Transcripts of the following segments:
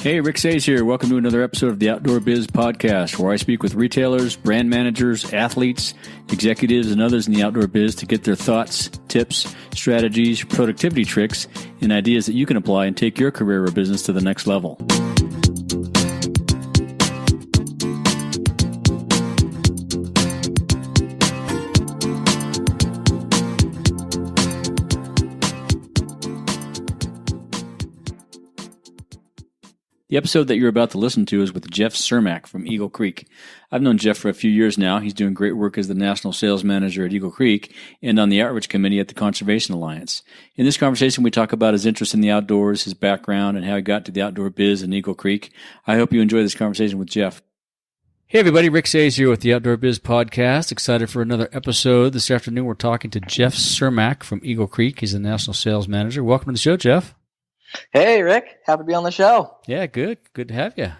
Hey, Rick Sayes here. Welcome to another episode of the Outdoor Biz Podcast, where I speak with retailers, brand managers, athletes, executives, and others in the outdoor biz to get their thoughts, tips, strategies, productivity tricks, and ideas that you can apply and take your career or business to the next level. The episode that you're about to listen to is with Jeff Sermak from Eagle Creek. I've known Jeff for a few years now. He's doing great work as the National Sales Manager at Eagle Creek and on the Outreach Committee at the Conservation Alliance. In this conversation, we talk about his interest in the outdoors, his background, and how he got to the outdoor biz in Eagle Creek. I hope you enjoy this conversation with Jeff. Hey everybody, Rick Sayes here with the Outdoor Biz Podcast. Excited for another episode. This afternoon we're talking to Jeff Sermak from Eagle Creek. He's the National Sales Manager. Welcome to the show, Jeff. Hey, Rick. Happy to be on the show. Yeah, good. Good to have you.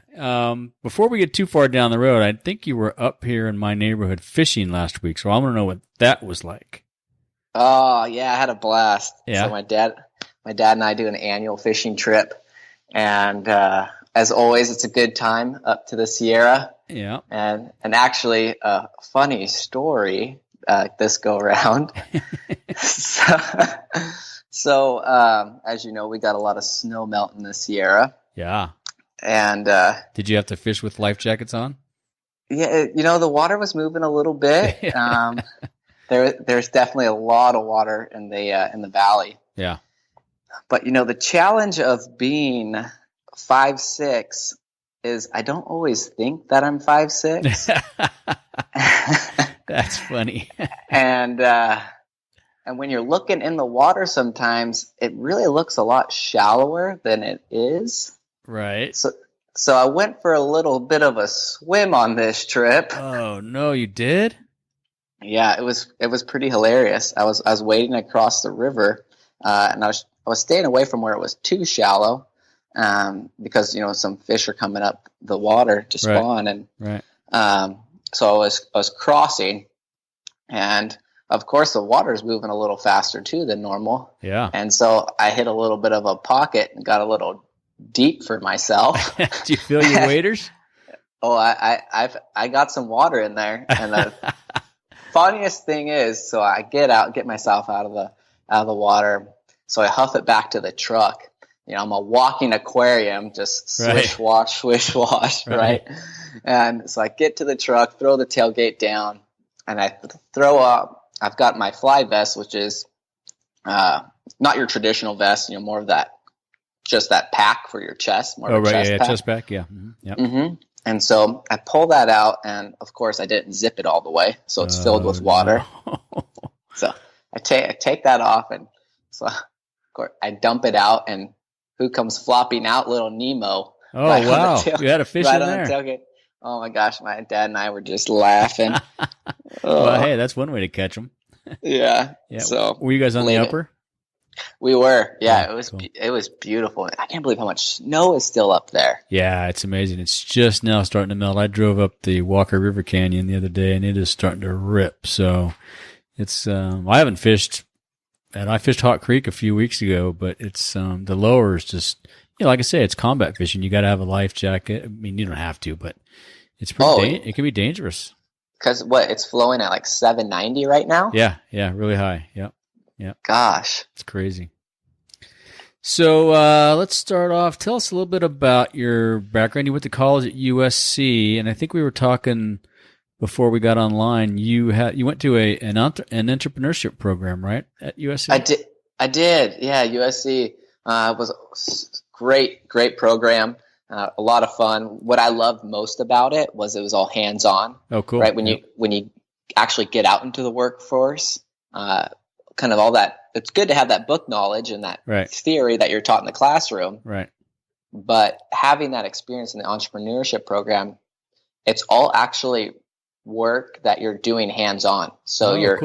Before we get too far down the road, I think you were up here in my neighborhood fishing last week, so I want to know what that was like. Oh, yeah, I had a blast. Yeah. So my dad and I do an annual fishing trip, and as always, it's a good time up to the Sierra. Yeah. And actually, a funny story this go around. So, as you know, we got a lot of snow melt in the Sierra. Yeah. And did you have to fish with life jackets on? Yeah, the water was moving a little bit. There's definitely a lot of water in the valley. Yeah. But the challenge of being 5'6" is I don't always think that I'm 5'6". That's funny. And when you're looking in the water, sometimes it really looks a lot shallower than it is. Right. So I went for a little bit of a swim on this trip. Oh no, you did? Yeah, it was pretty hilarious. I was wading across the river, and I was staying away from where it was too shallow, because some fish are coming up the water to spawn, and right. So I was crossing, and of course, the water is moving a little faster, too, than normal. Yeah. And so I hit a little bit of a pocket and got a little deep for myself. Do you feel your waders? Oh, I got some water in there. And the funniest thing is, so I get myself out of the water. So I huff it back to the truck. I'm a walking aquarium, just swish, wash, right? And so I get to the truck, throw the tailgate down, and I throw up. I've got my fly vest, which is not your traditional vest, more of that, just that pack for your chest. More of a chest pack. Chest pack, yeah. Mm-hmm. Yep. Mm-hmm. And so I pull that out, and of course I didn't zip it all the way, so it's filled with water. No. So I take that off, and so of course I dump it out, and who comes flopping out? Little Nemo. Oh wow! You had a fish in there. Tailgate. Oh my gosh, my dad and I were just laughing. Well, hey, that's one way to catch them. Yeah. Yeah. So were you guys on the upper? We were. Yeah, cool. It was beautiful. I can't believe how much snow is still up there. Yeah, it's amazing. It's just now starting to melt. I drove up the Walker River Canyon the other day, and it is starting to rip. So it's I haven't fished, and I fished Hawk Creek a few weeks ago, but it's the lower is just like I say, it's combat fishing. You got to have a life jacket. I mean, you don't have to, but it's pretty. It can be dangerous. Because it's flowing at like 790 right now? Yeah, really high. Yep. Gosh. It's crazy. So let's start off. Tell us a little bit about your background. You went to college at USC, and I think we were talking before we got online. You went to an entrepreneurship program, right, at USC? I did. Yeah, USC was a great program. A lot of fun. What I loved most about it was all hands-on. Oh, cool! Right when you actually get out into the workforce, kind of all that. It's good to have that book knowledge and that theory that you're taught in the classroom. Right. But having that experience in the entrepreneurship program, it's all actually work that you're doing hands-on. So you're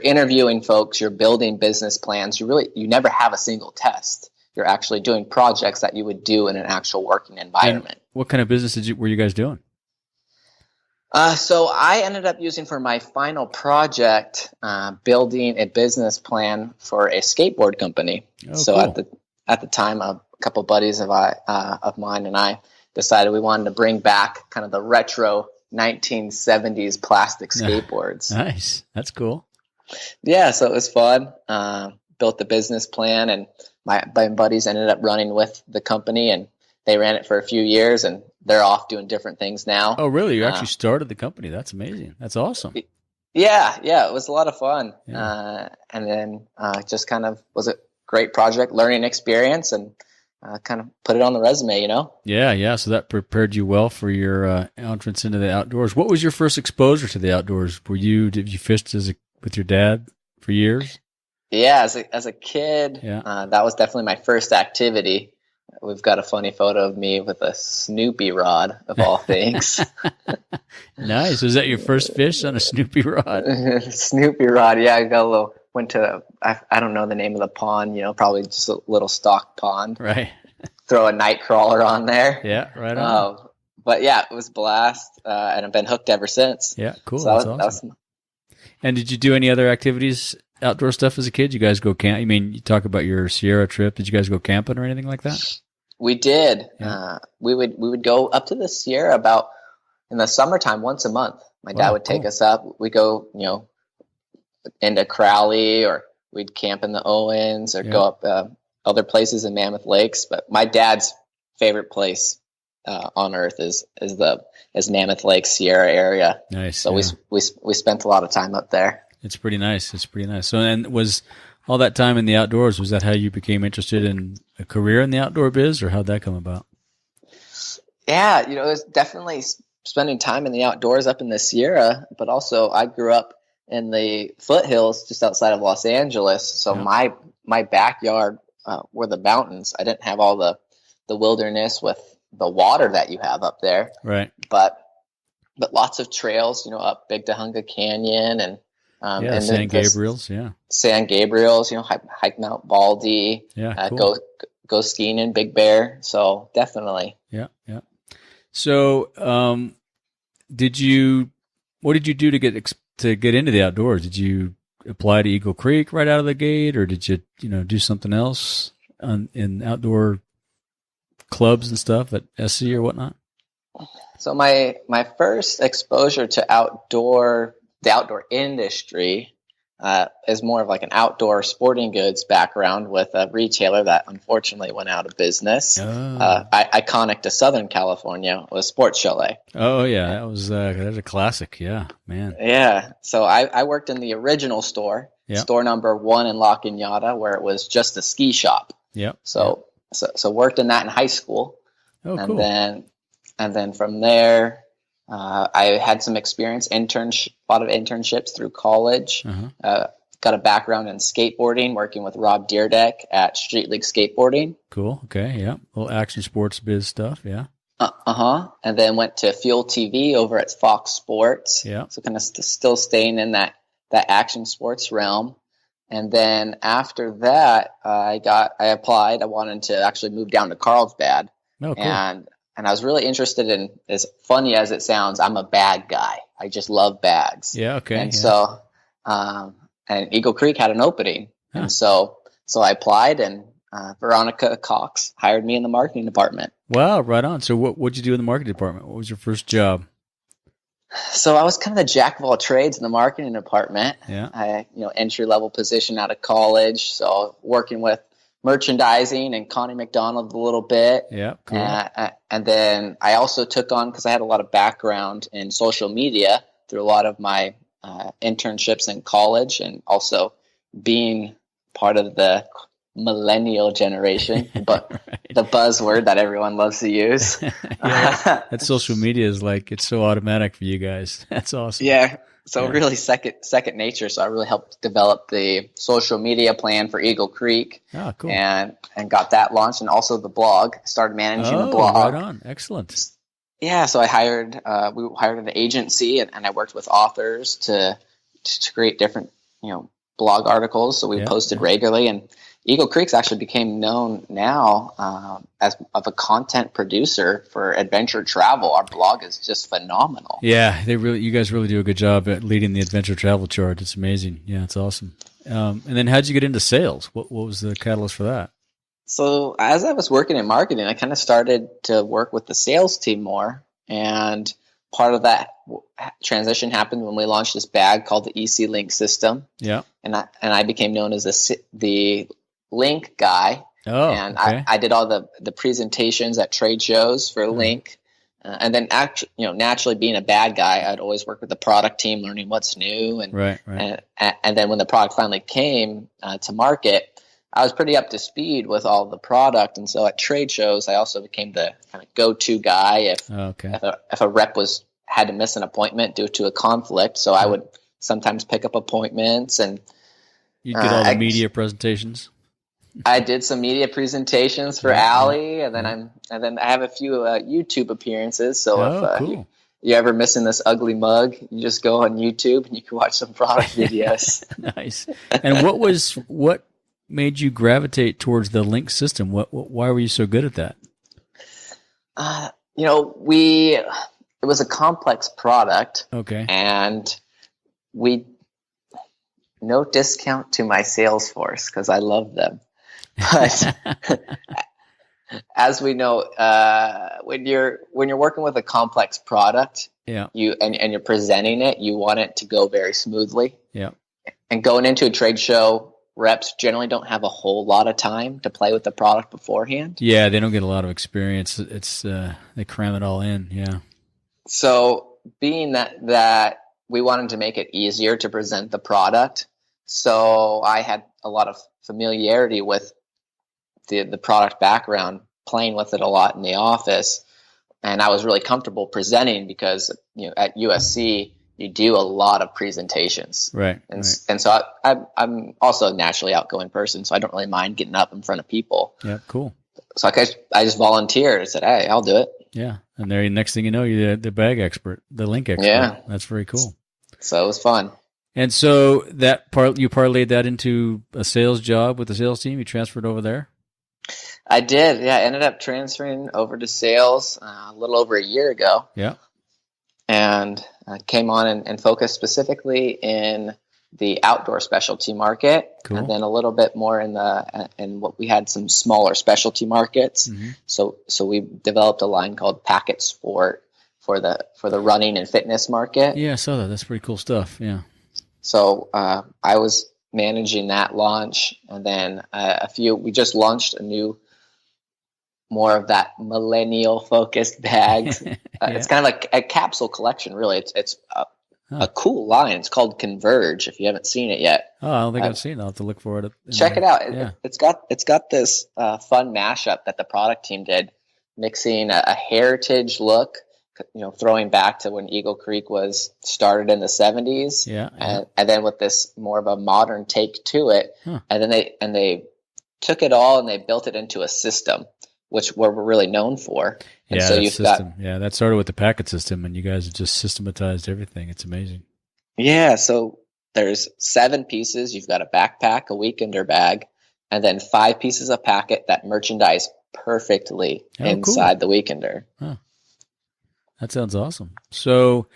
interviewing folks, you're building business plans. You never have a single test. You're actually doing projects that you would do in an actual working environment. And what kind of business were you guys doing? So I ended up using for my final project, building a business plan for a skateboard company. Cool. At the time, couple buddies of mine and I decided we wanted to bring back kind of the retro 1970s plastic skateboards. Nice. That's cool. Yeah, so it was fun. Built the business plan, and my buddies ended up running with the company, and they ran it for a few years, and they're off doing different things now. Oh, really? You actually started the company? That's amazing. That's awesome. Yeah, it was a lot of fun. Yeah. And then just kind of was a great project, learning experience, and kind of put it on the resume, you know? Yeah. So that prepared you well for your entrance into the outdoors. What was your first exposure to the outdoors? Did you fish with your dad for years? Yeah, as a kid, that was definitely my first activity. We've got a funny photo of me with a Snoopy rod, of all things. Nice. Was that your first fish on a Snoopy rod? Snoopy rod, yeah. I don't know the name of the pond, probably just a little stock pond. Right. Throw a night crawler on there. Yeah, right on. But yeah, it was a blast, and I've been hooked ever since. Yeah, cool. So That's awesome. And did you do any other activities, outdoor stuff as a kid? You guys go camp? I mean, you talk about your Sierra trip. Did you guys go camping or anything like that? We did. Yeah. We would go up to the Sierra about in the summertime once a month. My dad would take us up. We go, into Crowley, or we'd camp in the Owens, or go up other places in Mammoth Lakes. But my dad's favorite place on earth is Mammoth Lake, Sierra area. Nice. So we spent a lot of time up there. It's pretty nice. So, and was all that time in the outdoors, was that how you became interested in a career in the outdoor biz, or how'd that come about? Yeah, it was definitely spending time in the outdoors up in the Sierra, but also I grew up in the foothills just outside of Los Angeles. So my backyard were the mountains. I didn't have all the wilderness with the water that you have up there. Right. But lots of trails, up Big Tahunga Canyon and San Gabriel's, San Gabriel's, hike Mount Baldy, cool. go skiing in Big Bear. So definitely. Yeah. So, what did you do to get into the outdoors? Did you apply to Eagle Creek right out of the gate, or did you, do something else in outdoor clubs and stuff at SC or whatnot? So my first exposure to the outdoor industry is more of like an outdoor sporting goods background with a retailer that unfortunately went out of business. Iconic to Southern California was Sports Chalet. Oh yeah, that was a classic. Yeah, man. Yeah, so I worked in the original store, store number 1 in La Cañada, where it was just a ski shop. Yep. So worked in that in high school. Oh, and cool. then from there, I had some experience, a lot of internships through college. Got a background in skateboarding, working with Rob Deerdeck at Street League Skateboarding. Cool. Okay. Yeah. A little action sports biz stuff. Yeah. And then went to Fuel TV over at Fox Sports. Yeah. So kind of still staying in that action sports realm. And then after that, I applied. I wanted to actually move down to Carlsbad. Oh, cool. And I was really interested in, as funny as it sounds, I'm a bag guy. I just love bags. Yeah, okay. And so, and Eagle Creek had an opening. Huh. And so I applied, and Veronica Cox hired me in the marketing department. Wow, right on. So what'd you do in the marketing department? What was your first job? So I was kind of the jack of all trades in the marketing department. Yeah. Entry-level position out of college. So working with merchandising and Connie McDonald a little bit. Yeah, cool. And then I also took on, because I had a lot of background in social media through a lot of my internships in college, and also being part of the millennial generation, but right. The buzzword that everyone loves to use. That social media is it's so automatic for you guys. That's awesome. Yeah. So really second nature. So I really helped develop the social media plan for Eagle Creek. Oh, cool. And got that launched, and also the blog. Started managing the blog. Right on. Excellent. Yeah. So we hired an agency, and I worked with authors to create different, blog articles. So we posted regularly, and Eagle Creek's actually became known now as a content producer for adventure travel. Our blog is just phenomenal. Yeah, you guys really do a good job at leading the adventure travel chart. It's amazing. Yeah, it's awesome. And then how'd you get into sales? What was the catalyst for that? So as I was working in marketing, I kind of started to work with the sales team more. And part of that transition happened when we launched this bag called the EC Link system. Yeah. And I became known as the Link guy. Oh, and okay. I did all the presentations at trade shows for Link. And then naturally being a bad guy, I'd always work with the product team, learning what's new. And Right. and then when the product finally came to market, I was pretty up to speed with all the product. And so at trade shows, I also became the kind of go-to guy if a rep had to miss an appointment due to a conflict. So I would sometimes pick up appointments, and you get all the media presentations. I did some media presentations for Allie, and then I have a few YouTube appearance. So if you're ever missing this ugly mug, you just go on YouTube and you can watch some product videos. Nice. And what made you gravitate towards the Link system? Why were you so good at that? It was a complex product. Okay. And no discount to my sales force because I love them. But as we know, when you're working with a complex product, and you're presenting it, you want it to go very smoothly. Yeah. And going into a trade show, reps generally don't have a whole lot of time to play with the product beforehand. Yeah, they don't get a lot of experience. It's they cram it all in. Yeah. So being that we wanted to make it easier to present the product, so I had a lot of familiarity with the product background, playing with it a lot in the office, and I was really comfortable presenting because at USC you do a lot of presentations, right? And so I'm also a naturally outgoing person, so I don't really mind getting up in front of people. Yeah, cool. So I just volunteered and said, "Hey, I'll do it." Yeah, and there, next thing you know, you're the bag expert, the Link expert. Yeah, that's very cool. So it was fun. And so you parlayed that into a sales job with the sales team. You transferred over there. I did. Yeah, I ended up transferring over to sales a little over a year ago. Yeah. And came on and focused specifically in the outdoor specialty market, and then a little bit more in what we had some smaller specialty markets. Mm-hmm. So we developed a line called Packet Sport for the running and fitness market. Yeah, I saw that. That's pretty cool stuff. Yeah. So I was managing that launch, and then we just launched a new, more of that millennial focused bags. It's kind of like a capsule collection, really. It's a cool line. It's called Converge. If you haven't seen it yet, I don't think I've seen it. I'll have to look for it. Check it out. It's got this fun mashup that the product team did, mixing a heritage look, throwing back to when Eagle Creek was started in the 70s, and then with this more of a modern take to it, and then they took it all and they built it into a system, which we're really known for. And so that started with the packet system, and you guys have just systematized everything. It's amazing. Yeah, so there's 7 pieces. You've got a backpack, a weekender bag, and then 5 pieces of packet that merchandise perfectly inside the weekender. Huh. That sounds awesome. So,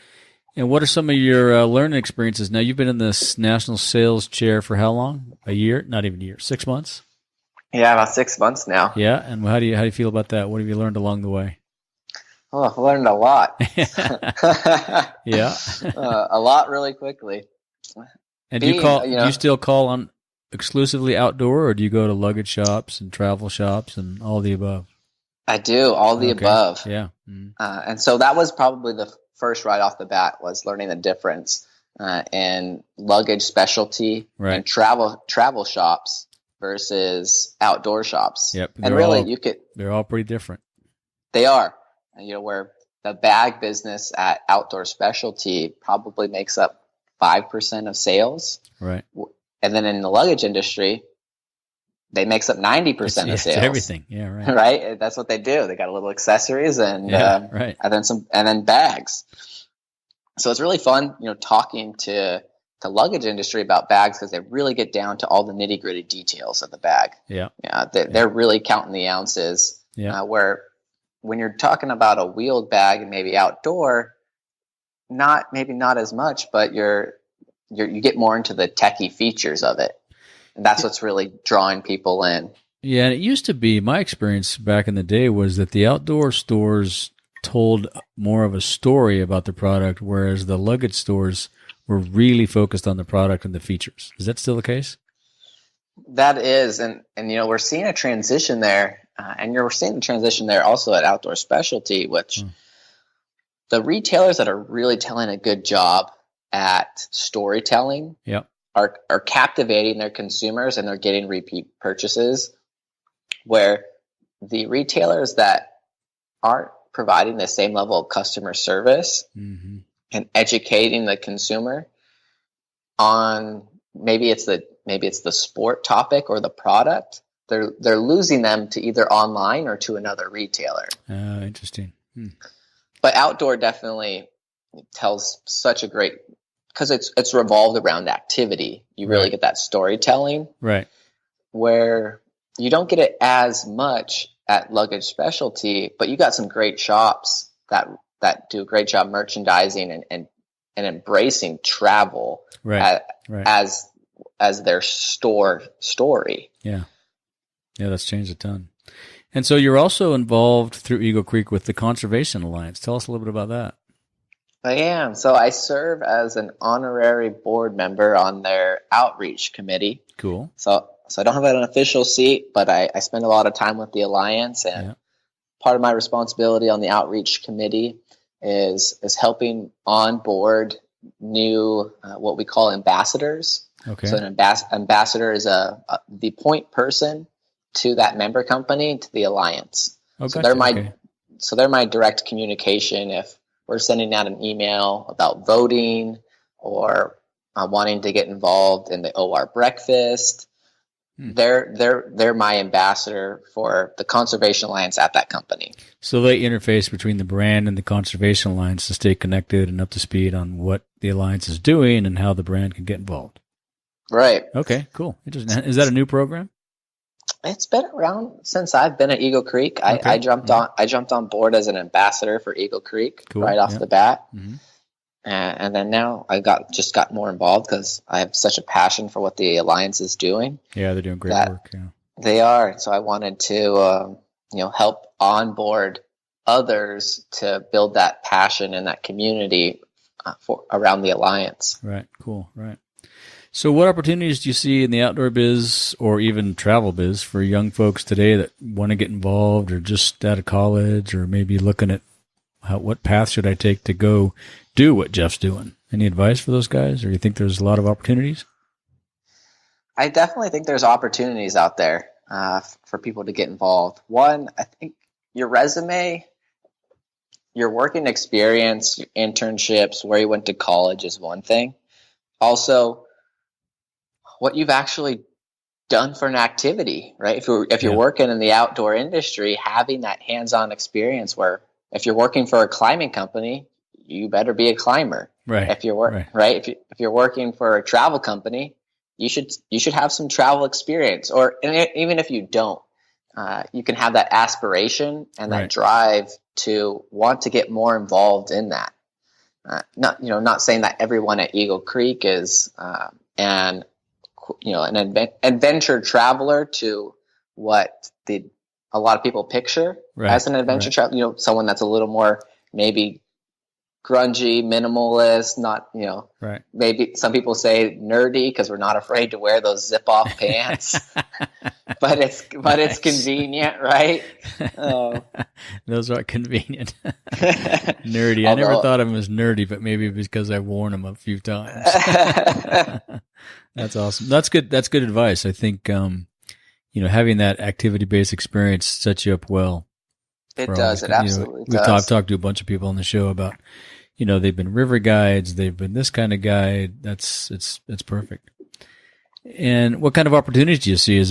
and what are some of your learning experiences? Now, you've been in this national sales chair for how long? A year? Not even a year. 6 months? Yeah, about 6 months now. Yeah, and how do you feel about that? What have you learned along the way? Oh, I've learned a lot. Yeah, a lot really quickly. And do you still call on exclusively outdoor, or do you go to luggage shops and travel shops and all the above? I do all the above. Yeah, and so that was probably the first right off the bat, was learning the difference in luggage specialty and travel shops versus outdoor shops. Yep. And really, they're all pretty different. They are. Where the bag business at outdoor specialty probably makes up 5% of sales. Right. And then in the luggage industry, they makes up 90% of sales. It's everything. Yeah, right. Right? That's what they do. They got a little accessories and then bags. So it's really fun, talking to luggage industry about bags, because they really get down to all the nitty-gritty details of the bag. Yeah. They're really counting the ounces. Yeah. Where when you're talking about a wheeled bag and maybe outdoor, not as much, but you get more into the techie features of it. And that's what's really drawing people in. Yeah, and it used to be, my experience back in the day was that the outdoor stores told more of a story about the product, whereas the luggage stores were really focused on the product and the features. Is that still the case? That is, and we're seeing a transition there, and we're seeing a transition there also at Outdoor Specialty, which the retailers that are really telling a good job at storytelling are captivating their consumers, and they're getting repeat purchases, where the retailers that aren't providing the same level of customer service and educating the consumer on maybe it's the sport topic or the product, they're losing them to either online or to another retailer. Interesting. But outdoor definitely tells such a great, because it's revolved around activity. You really get that storytelling, right? Where you don't get it as much at Luggage Specialty, but you got some great shops that do a great job merchandising and embracing travel as their story. Yeah, that's changed a ton. And so you're also involved through Eagle Creek with the Conservation Alliance. Tell us a little bit about that. I am. So I serve as an honorary board member on their outreach committee. Cool. So I don't have an official seat, but I spend a lot of time with the Alliance, and part of my responsibility on the outreach committee is helping onboard new what we call ambassadors. Okay. So an ambassador is the point person to that member company, to the Alliance. Oh, so gotcha. they're my direct communication if we're sending out an email about voting or wanting to get involved in the OR breakfast. They're my ambassador for the Conservation Alliance at that company. So they interface between the brand and the Conservation Alliance to stay connected and up to speed on what the Alliance is doing and how the brand can get involved. Right. Okay, cool. Interesting. Is that a new program? It's been around since I've been at Eagle Creek. I jumped on board as an ambassador for Eagle Creek right off the bat. And then now I got more involved because I have such a passion for what the Alliance is doing. Yeah, they're doing great work. Yeah, they are. So I wanted to, help onboard others to build that passion and that community around the Alliance. Right. Cool. Right. So what opportunities do you see in the outdoor biz or even travel biz for young folks today that want to get involved or just out of college or maybe looking at what path should I take to go do what Jeff's doing? Any advice for those guys, or you think there's a lot of opportunities? I definitely think there's opportunities out there for people to get involved. One, I think your resume, your working experience, your internships, where you went to college is one thing. Also, what you've actually done for an activity, right? If you're working in the outdoor industry, having that hands-on experience where if you're working for a climbing company, you better be a climber. Right. If you're working for a travel company, you should have some travel experience. And even if you don't, you can have that aspiration and that drive to want to get more involved in that. Not saying that everyone at Eagle Creek is an adventure traveler to what a lot of people picture as an adventure traveler. Someone that's a little more maybe grungy, minimalist, not maybe some people say nerdy because we're not afraid to wear those zip off pants. but it's convenient, right? Those are convenient. Nerdy. I never thought of them as nerdy, but maybe because I've worn them a few times. That's awesome. That's good. That's good advice. I think, having that activity-based experience sets you up well. It does. It absolutely does. I've talked to a bunch of people on the show about, they've been river guides, they've been this kind of guide. It's perfect. And what kind of opportunities do you see?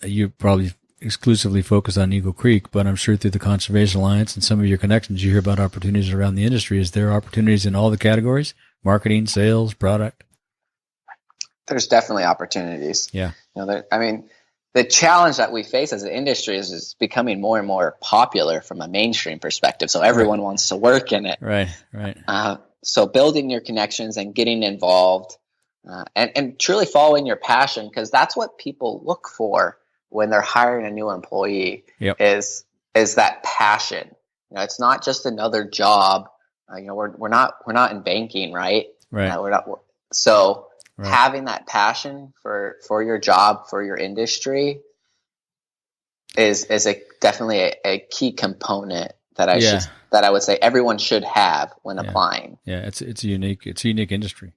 You probably exclusively focus on Eagle Creek, but I'm sure through the Conservation Alliance and some of your connections, you hear about opportunities around the industry. Is there opportunities in all the categories? Marketing, sales, product? There's definitely opportunities. Yeah. The challenge that we face as an industry is becoming more and more popular from a mainstream perspective. So everyone wants to work in it. Right. So building your connections and getting involved and truly following your passion, because that's what people look for when they're hiring a new employee Yep. is that passion. It's not just another job. We're not in banking, right? Right. So Right. having that passion for your job, for your industry is definitely a key component that I would say everyone should have when applying. Yeah, it's a unique industry.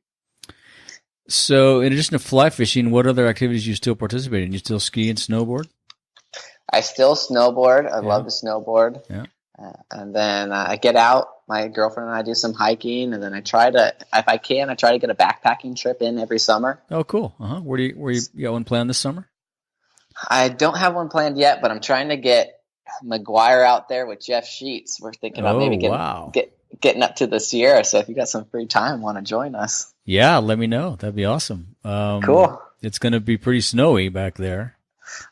So, in addition to fly fishing, what other activities do you still participate in? You still ski and snowboard? I still snowboard. I love to snowboard. Yeah. And then I get out. My girlfriend and I do some hiking, and then I try to get a backpacking trip in every summer. Oh, cool. Where you got one planned this summer? I don't have one planned yet, but I'm trying to get McGuire out there with Jeff Sheets. We're thinking about maybe getting up to the Sierra. So if you got some free time, want to join us? Yeah, let me know. That'd be awesome. Cool. It's going to be pretty snowy back there.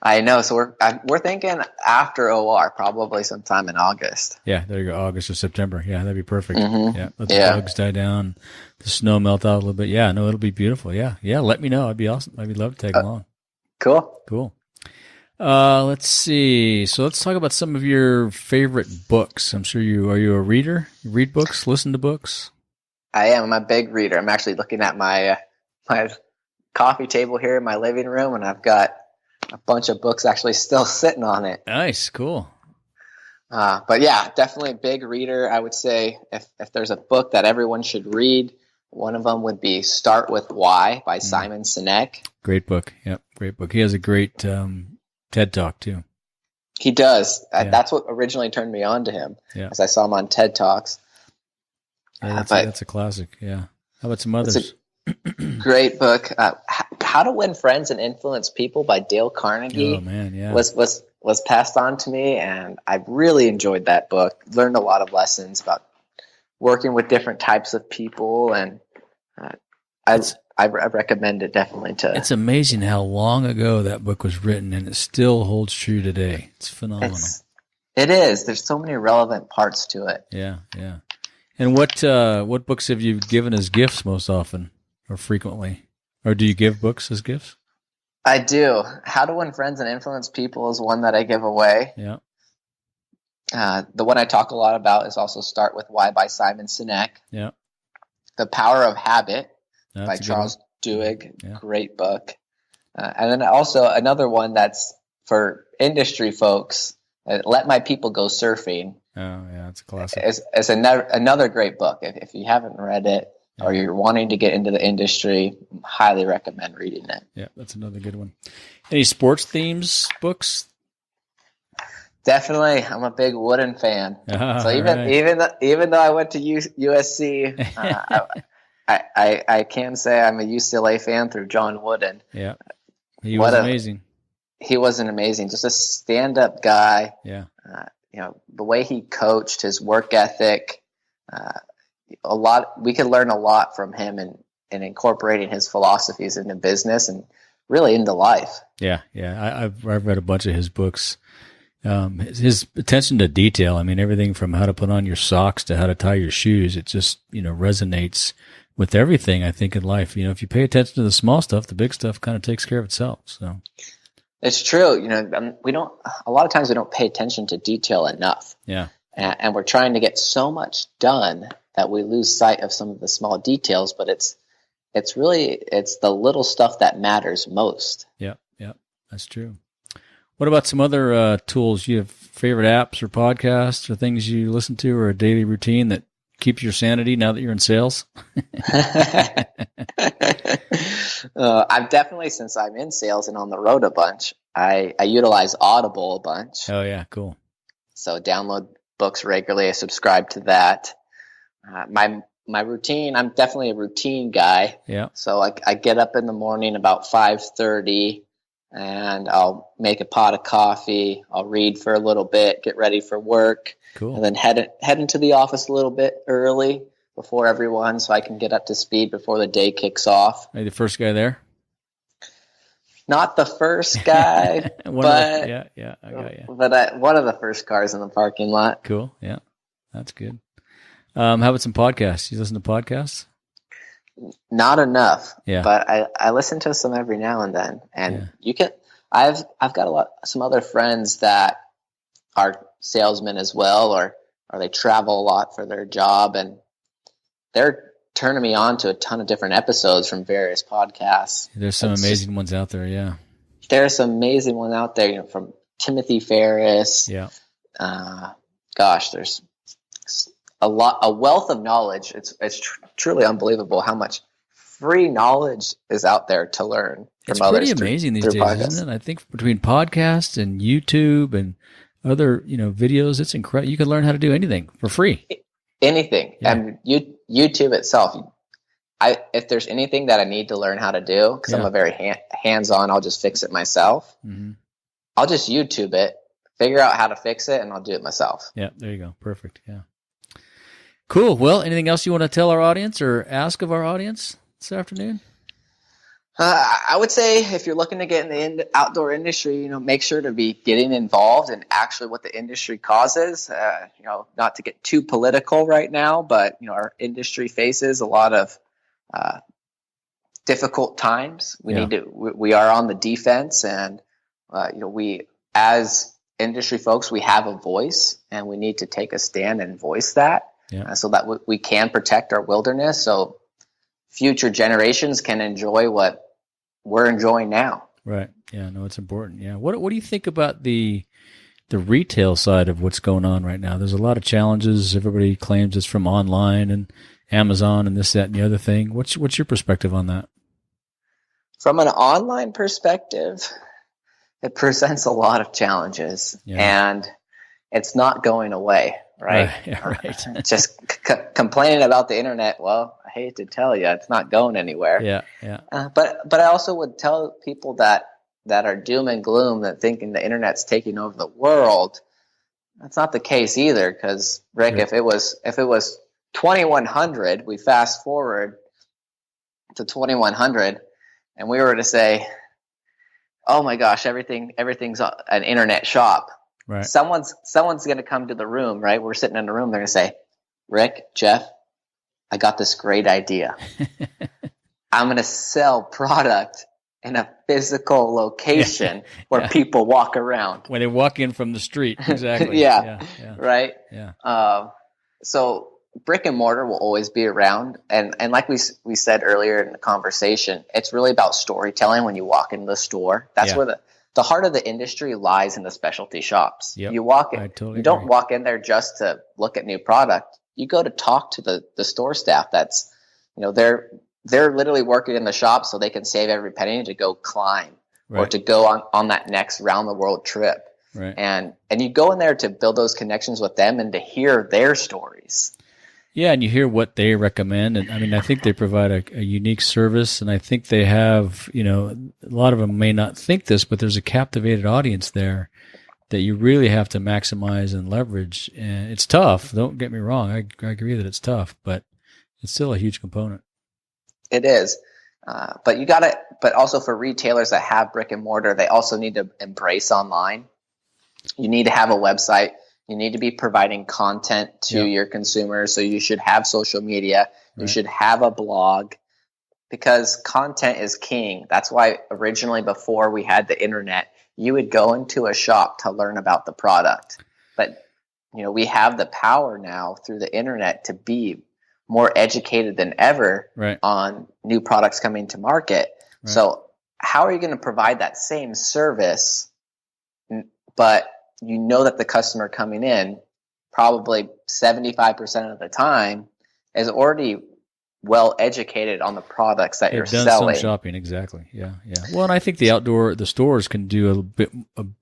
I know. So we're thinking after OR, probably sometime in August. Yeah, there you go. August or September. Yeah, that'd be perfect. Mm-hmm. Yeah, let the bugs die down, the snow melt out a little bit. Yeah, no, it'll be beautiful. Yeah, let me know. It'd be awesome. I'd love to tag along. Cool. Let's see. So let's talk about some of your favorite books. I'm sure are you a reader? You read books, listen to books? I am. I'm a big reader. I'm actually looking at my coffee table here in my living room, and I've got a bunch of books actually still sitting on it. Nice. Cool. But yeah, definitely a big reader. I would say if there's a book that everyone should read, one of them would be Start With Why by Simon Sinek. Great book. Yep. Great book. He has a great TED Talk too. He does. That's what originally turned me on to him, as I saw him on TED Talks. Yeah, that's a classic. Yeah. How about some others? Great book. How to Win Friends and Influence People by Dale Carnegie. Oh man, yeah. Was passed on to me, and I really enjoyed that book. Learned a lot of lessons about working with different types of people, and I recommend it definitely to. It's amazing how long ago that book was written, and it still holds true today. It's phenomenal. It is. There's so many relevant parts to it. Yeah. And what books have you given as gifts most often or frequently? Or do you give books as gifts? I do. How to Win Friends and Influence People is one that I give away. Yeah. The one I talk a lot about is also Start With Why by Simon Sinek. Yeah. The Power of Habit by Charles Duhigg. Yeah. Great book. And then also another one that's for industry folks, Let My People Go Surfing. Oh, yeah, it's a classic. It's another great book. If you haven't read it or you're wanting to get into the industry, highly recommend reading it. Yeah, that's another good one. Any sports themes books? Definitely. I'm a big Wooden fan. So even though I went to USC, I can say I'm a UCLA fan through John Wooden. Yeah, he was amazing. He was an amazing, just a stand-up guy. Yeah. The way he coached, his work ethic, we could learn a lot from him in incorporating his philosophies into business and really into life. Yeah. I've read a bunch of his books. His attention to detail. I mean, everything from how to put on your socks to how to tie your shoes. It just, resonates with everything, I think, in life. If you pay attention to the small stuff, the big stuff kind of takes care of itself. So. It's true. A lot of times we don't pay attention to detail enough. Yeah. And we're trying to get so much done that we lose sight of some of the small details, but it's the little stuff that matters most. Yeah. That's true. What about some other tools? You have favorite apps or podcasts or things you listen to or a daily routine that keeps your sanity now that you're in sales? I've definitely, since I'm in sales and on the road a bunch, I utilize Audible a bunch. Oh yeah, cool. So download books regularly. I subscribe to that. My routine, I'm definitely a routine guy. Yeah. So I get up in the morning about 5:30 and I'll make a pot of coffee. I'll read for a little bit, get ready for work. Cool. And then head into the office a little bit early before everyone so I can get up to speed before the day kicks off. Are you the first guy there? Not the first guy, but yeah, I got you. But one of the first cars in the parking lot. Cool. Yeah, that's good. How about some podcasts? You listen to podcasts? Not enough. Yeah. But I listen to some every now and then, and I've got some other friends that are salesmen as well, or they travel a lot for their job, and they're turning me on to a ton of different episodes from various podcasts. There's some amazing ones out there. Yeah. There's some amazing one out there, from Timothy Ferriss. Yeah. There's a wealth of knowledge. It's truly unbelievable how much free knowledge is out there to learn from it's others. It's pretty amazing these days, podcasts. Isn't it? I think between podcasts and YouTube and other, videos, it's incredible. You can learn how to do anything for free. Anything. Yeah. And YouTube itself, if there's anything that I need to learn how to do, because I'm a very hands-on, I'll just fix it myself. Mm-hmm. I'll just YouTube it, figure out how to fix it, and I'll do it myself. Yeah, there you go. Perfect. Yeah. Cool. Well, anything else you want to tell our audience or ask of our audience this afternoon? I would say if you're looking to get in the outdoor industry, make sure to be getting involved in actually what the industry causes. Not to get too political right now, but our industry faces a lot of difficult times. We are on the defense, and we as industry folks, we have a voice, and we need to take a stand and voice that, so that we can protect our wilderness, so future generations can enjoy what we're enjoying now. Right. Yeah. No, it's important. Yeah. What do you think about the retail side of what's going on right now? There's a lot of challenges. Everybody claims it's from online and Amazon and this, that, and the other thing. What's your perspective on that? From an online perspective, it presents a lot of challenges, and it's not going away. Right. Right. Just complaining about the internet. Well, I hate to tell you, it's not going anywhere. Yeah. But I also would tell people that are doom and gloom, that thinking the internet's taking over the world. That's not the case either. Because Rick, if it was 2100, we fast forward to 2100, and we were to say, "Oh my gosh, everything's an internet shop." Right. Someone's going to come to the room, right? We're sitting in the room. They're going to say, "Rick, Jeff, I got this great idea. I'm going to sell product in a physical location where people walk around." When they walk in from the street. Exactly. Right. Yeah. So brick and mortar will always be around. And like we said earlier in the conversation, it's really about storytelling when you walk into the store. That's where the heart of the industry lies, in the specialty shops. Yep. You walk in, totally don't agree. walk in there just to look at new product. You go to talk to the store staff. That's, they're literally working in the shop so they can save every penny to go climb or to go on that next round the world trip. Right. And you go in there to build those connections with them and to hear their stories. Yeah, and you hear what they recommend. And I mean, I think they provide a unique service, and I think they have, a lot of them may not think this, but there's a captivated audience there that you really have to maximize and leverage. And it's tough. Don't get me wrong. I agree that it's tough, but it's still a huge component. It is. But also for retailers that have brick and mortar, they also need to embrace online. You need to have a website. You need to be providing content to your consumers. So you should have social media. You should have a blog, because content is king. That's why originally, before we had the internet, you would go into a shop to learn about the product. But, we have the power now through the internet to be more educated than ever on new products coming to market. Right. So how are you going to provide that same service, but that the customer coming in, probably 75% of the time, is already well educated on the products that you're selling. Done some shopping, exactly. Yeah. Well, and I think the stores can do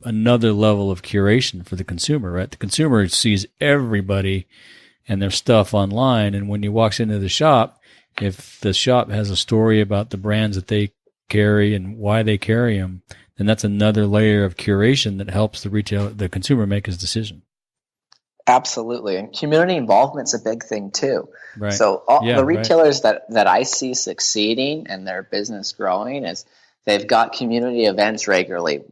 another level of curation for the consumer, right? The consumer sees everybody and their stuff online, and when he walks into the shop, if the shop has a story about the brands that they carry and why they carry them, then that's another layer of curation that helps the consumer make his decision. Absolutely. And community involvement's a big thing too. Right. So the retailers that I see succeeding and their business growing is they've got community events regularly.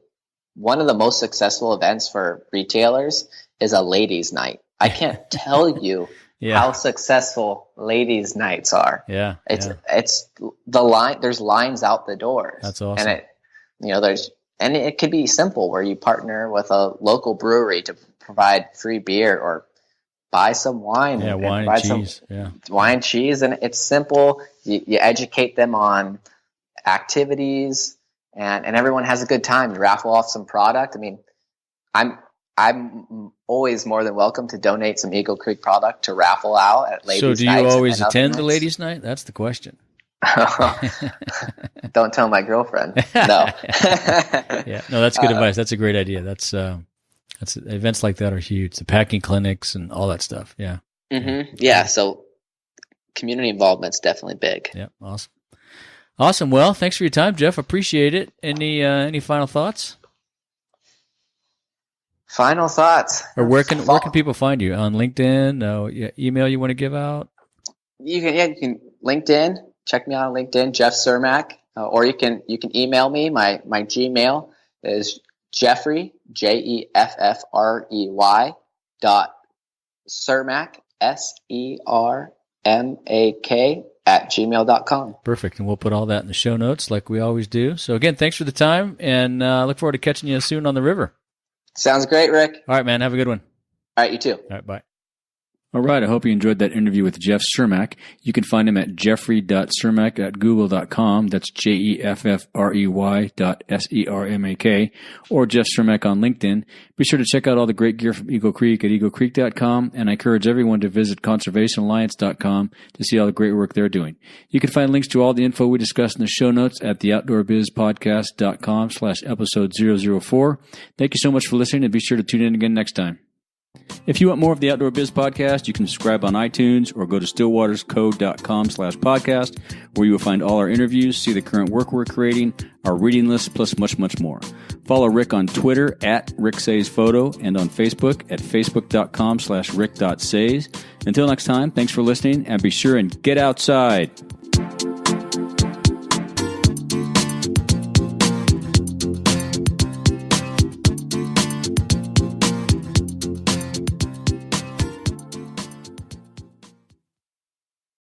One of the most successful events for retailers is a ladies' night. I can't tell you how successful ladies' nights are. It's the line. There's lines out the doors. That's awesome. And there's And it could be simple where you partner with a local brewery to provide free beer or buy some wine. Yeah, wine and cheese. Yeah. Wine and cheese. And it's simple. You educate them on activities, and everyone has a good time. You raffle off some product. I mean, I'm always more than welcome to donate some Eagle Creek product to raffle out at ladies' nights. So do you always attend the ladies' night? That's the question. Don't tell my girlfriend. No. Yeah, no, that's good advice. That's a great idea. That's events like that are huge. The packing clinics and all that stuff. Yeah. Mm-hmm. Yeah. So community involvement's definitely big. Yeah. Awesome. Well, thanks for your time, Jeff. Appreciate it. Any final thoughts? Final thoughts. Or where can people find you? On LinkedIn? Email you want to give out? You can LinkedIn. Check me out on LinkedIn, Jeff Sermak, or you can email me. My Gmail is Jeffrey Jeffrey .Sermak SERMAK @gmail.com. Perfect, and we'll put all that in the show notes like we always do. So again, thanks for the time, and look forward to catching you soon on the river. Sounds great, Rick. All right, man. Have a good one. All right, you too. All right, bye. All right, I hope you enjoyed that interview with Jeff Sermak. You can find him at jeffrey.sermak@google.com. That's JEFFREY.SERMAK, or Jeff Sermak on LinkedIn. Be sure to check out all the great gear from Eagle Creek at eaglecreek.com, and I encourage everyone to visit conservationalliance.com to see all the great work they're doing. You can find links to all the info we discussed in the show notes at theoutdoorbizpodcast.com/episode 004. Thank you so much for listening, and be sure to tune in again next time. If you want more of the Outdoor Biz Podcast, you can subscribe on iTunes or go to stillwatersco.com/podcast, where you will find all our interviews, see the current work we're creating, our reading list, plus much, much more. Follow Rick on Twitter at RickSaysPhoto and on Facebook at facebook.com/rick.says. Until next time, thanks for listening, and be sure and get outside.